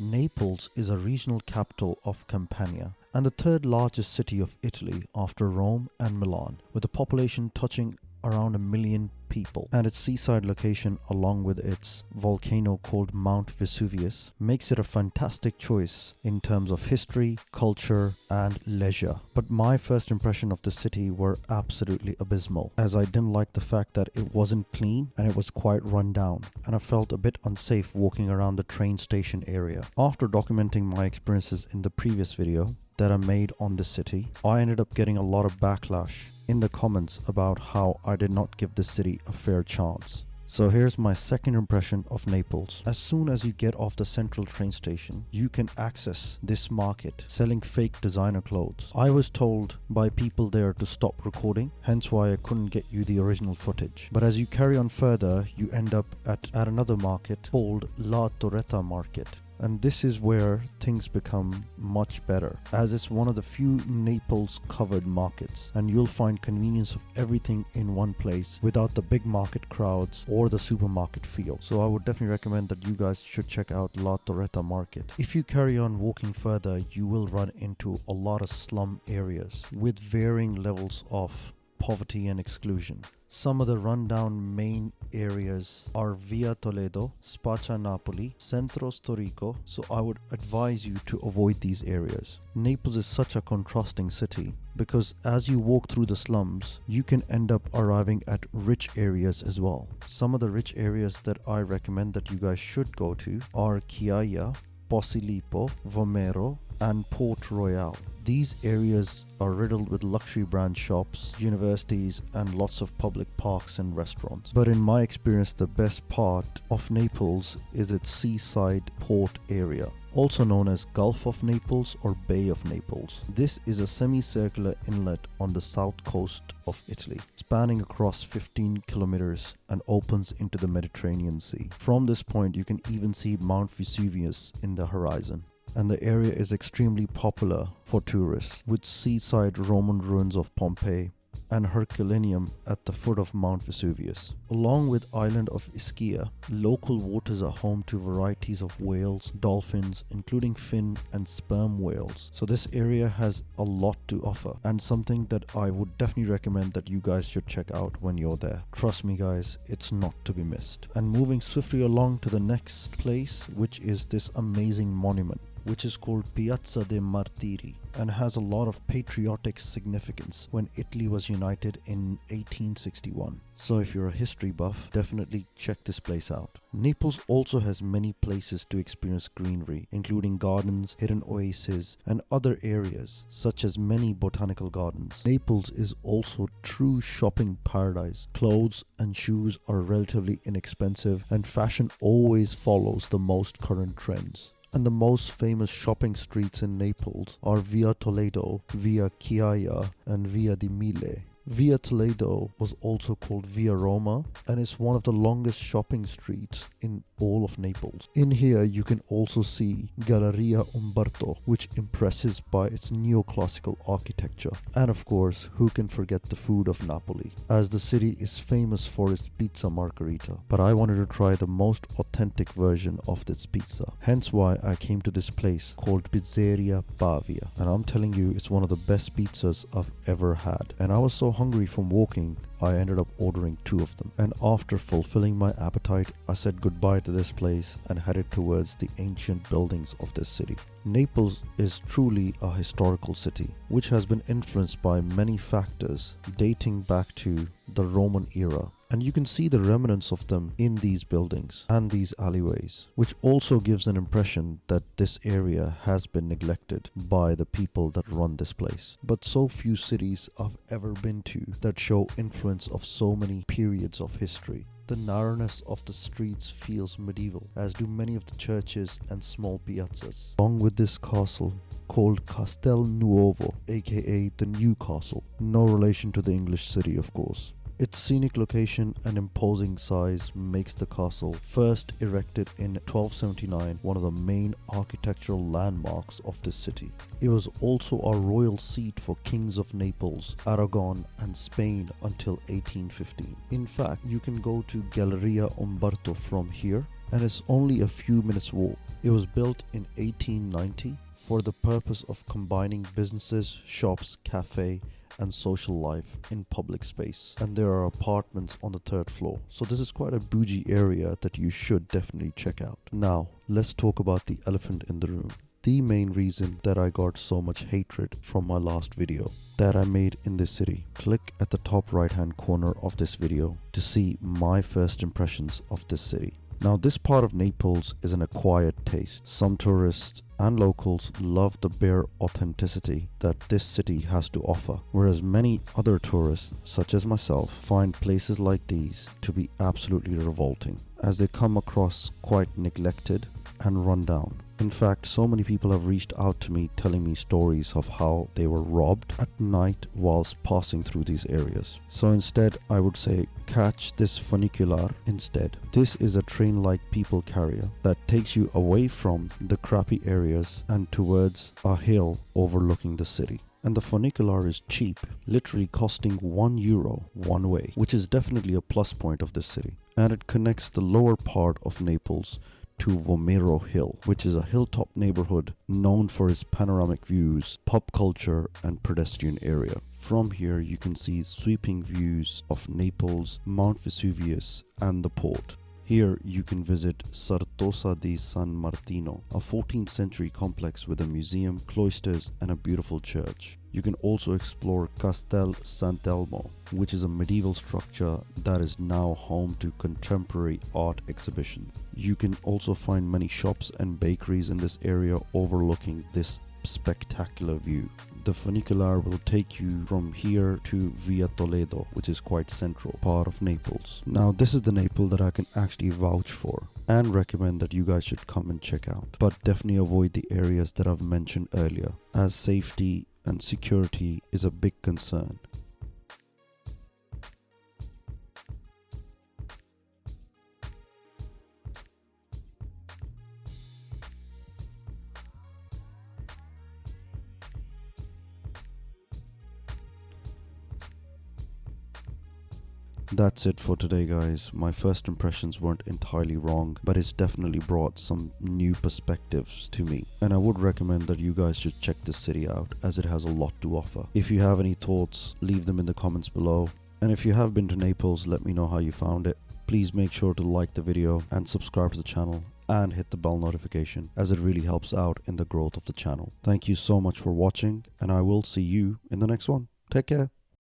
Naples is a regional capital of Campania and the third largest city of Italy after Rome and Milan, with a population touching around a million people, and its seaside location along with its volcano called Mount Vesuvius makes it a fantastic choice in terms of history, culture and leisure. But my first impression of the city were absolutely abysmal, as I didn't like the fact that it wasn't clean and it was quite run down, and I felt a bit unsafe walking around the train station area. After documenting my experiences in the previous video that I made on the city, I ended up getting a lot of backlash in the comments about how I did not give the city a fair chance. So here's my second impression of Naples. As soon as you get off the central train station, you can access this market selling fake designer clothes. I was told by people there to stop recording, hence why I couldn't get you the original footage. But as you carry on further, you end up at another market called La Toretta Market. And this is where things become much better, as it's one of the few Naples covered markets, and you'll find convenience of everything in one place without the big market crowds or the supermarket feel. So I would definitely recommend that you guys should check out La Toretta Market. If you carry on walking further, you will run into a lot of slum areas with varying levels of poverty and exclusion. Some of the rundown main areas are Via Toledo, Spaccia Napoli, Centro Storico, so I would advise you to avoid these areas. Naples is such a contrasting city because as you walk through the slums, you can end up arriving at rich areas as well. Some of the rich areas that I recommend that you guys should go to are Chiaia, Posillipo, Vomero, and Port Royal. These areas are riddled with luxury brand shops, universities, and lots of public parks and restaurants. But in my experience, the best part of Naples is its seaside port area, also known as Gulf of Naples or Bay of Naples. This is a semicircular inlet on the south coast of Italy, spanning across 15 kilometers and opens into the Mediterranean Sea. From this point, you can even see Mount Vesuvius in the horizon. And the area is extremely popular for tourists, with seaside Roman ruins of Pompeii and Herculaneum at the foot of Mount Vesuvius. Along with island of Ischia, local waters are home to varieties of whales, dolphins, including fin and sperm whales. So this area has a lot to offer, and something that I would definitely recommend that you guys should check out when you're there. Trust me guys, it's not to be missed. And moving swiftly along to the next place, which is this amazing monument, which is called Piazza de Martiri and has a lot of patriotic significance when Italy was united in 1861. So if you're a history buff, definitely check this place out. Naples also has many places to experience greenery, including gardens, hidden oases, and other areas, such as many botanical gardens. Naples is also true shopping paradise. Clothes and shoes are relatively inexpensive, and fashion always follows the most current trends. And the most famous shopping streets in Naples are Via Toledo, Via Chiaia, and Via di Mille. Via Toledo was also called Via Roma and is one of the longest shopping streets in all of Naples. In here you can also see Galleria Umberto, which impresses by its neoclassical architecture. And of course, who can forget the food of Napoli, as the city is famous for its pizza margherita. But I wanted to try the most authentic version of this pizza, hence why I came to this place called Pizzeria Pavia. And I'm telling you, it's one of the best pizzas I've ever had. And I was so hungry from walking, I ended up ordering 2 of them. And after fulfilling my appetite, I said goodbye to this place and headed towards the ancient buildings of this city. Naples is truly a historical city, which has been influenced by many factors dating back to the Roman era. And you can see the remnants of them in these buildings and these alleyways, which also gives an impression that this area has been neglected by the people that run this place. But so few cities I've ever been to that show influence of so many periods of history. The narrowness of the streets feels medieval, as do many of the churches and small piazzas. Along with this castle called Castel Nuovo, aka the New Castle, no relation to the English city of course. Its scenic location and imposing size makes the castle, first erected in 1279, one of the main architectural landmarks of this city. It was also a royal seat for kings of Naples, Aragon and Spain until 1815. In fact, you can go to Galleria Umberto from here, and it's only a few minutes walk. It was built in 1890 for the purpose of combining businesses, shops, cafe, and social life in public space. And there are apartments on the third floor. So this is quite a bougie area that you should definitely check out. Now, let's talk about the elephant in the room. The main reason that I got so much hatred from my last video that I made in this city. Click at the top right hand corner of this video to see my first impressions of this city. Now, this part of Naples is an acquired taste. Some tourists and locals love the bare authenticity that this city has to offer, whereas many other tourists, such as myself, find places like these to be absolutely revolting, as they come across quite neglected and run down. In fact, so many people have reached out to me telling me stories of how they were robbed at night whilst passing through these areas. So instead, I would say catch this Funicular instead. This is a train-like people carrier that takes you away from the crappy areas and towards a hill overlooking the city. And the funicular is cheap, literally costing €1 one way, which is definitely a plus point of this city. And it connects the lower part of Naples to Vomero Hill, which is a hilltop neighborhood known for its panoramic views, pop culture, and pedestrian area. From here, you can see sweeping views of Naples, Mount Vesuvius, and the port. Here, you can visit Sartosa di San Martino, a 14th century complex with a museum, cloisters, and a beautiful church. You can also explore Castel Elmo, which is a medieval structure that is now home to contemporary art exhibition. You can also find many shops and bakeries in this area overlooking this spectacular view. The funicular will take you from here to Via Toledo, which is quite central part of Naples. Now, this is the Naples that I can actually vouch for and recommend that you guys should come and check out. But definitely avoid the areas that I've mentioned earlier, as safety and security is a big concern. That's it for today, guys. My first impressions weren't entirely wrong, but it's definitely brought some new perspectives to me. And I would recommend that you guys should check this city out, as it has a lot to offer. If you have any thoughts, leave them in the comments below. And if you have been to Naples, let me know how you found it. Please make sure to like the video and subscribe to the channel and hit the bell notification, as it really helps out in the growth of the channel. Thank you so much for watching, and I will see you in the next one. Take care.